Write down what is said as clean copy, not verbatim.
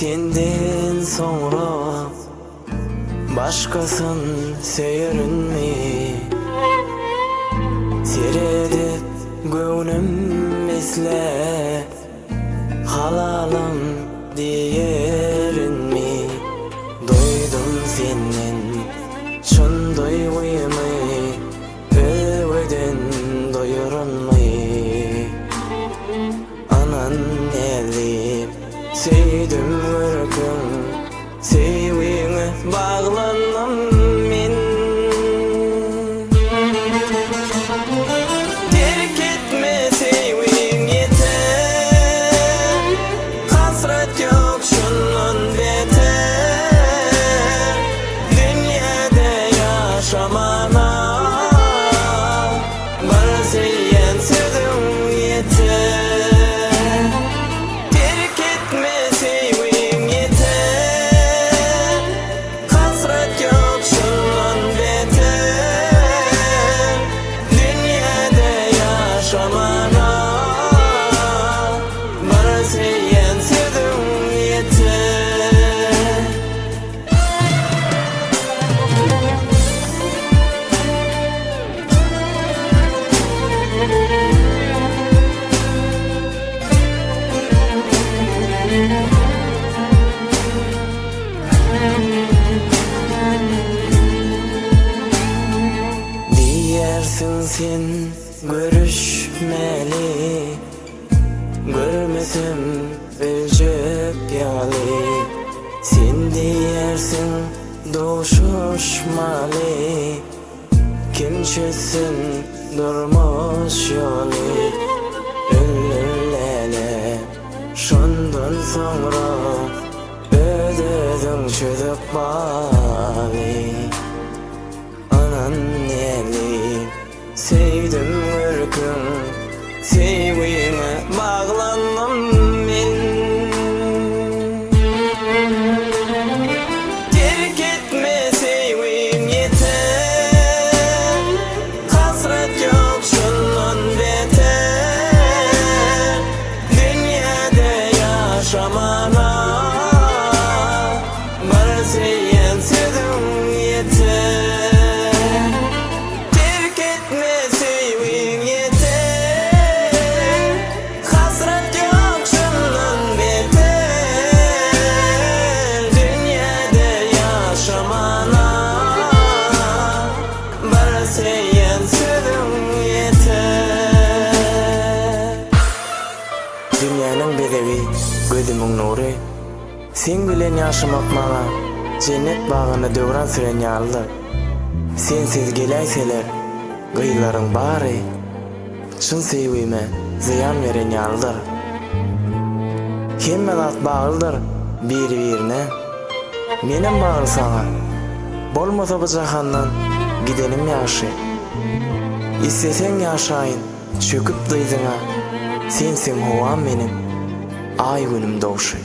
Senden sonra başkasın seyrinmi Seredip gönlüm esle halalım diyerinmi Duydum senin şun duyguymu öveden doyurunmu Anan elip Seydüm ırkım, sevgiğe bağlandım men Terk etme sevgiğin yeter Hasret yok şunun beter Dünyada yaşamana Bana söyleyen sözüm yeter Diyersin sen görüşmeli Görmesem ölecek yali Sen diyersin doğuşmalı Kim çözsün durmuş yolu Ölürlele şundan sonra Ödedin çözüp bali Anan eli sevdim ırkım Sevgiğime bağlandım men Terk etme sevgiğin yeter Hasret yok şundan beter Dünyada yaşamana Bana söyleyen sözüm yeter Dünyanın bedevi, gözümün nuru Sen bilen yaşamak bana cennet bağını dövran süren yaldı Sensiz gelayseler gıyların bari Çın sevgime ziyan veren yaldır Hemme zat bağıldır bir-birine Menem bağıl sana Bolmasa bu jahandan gidenim yaşı İstesen yaşayın çöküp dıyzına Sensin huvam benim ay günüm doğuşu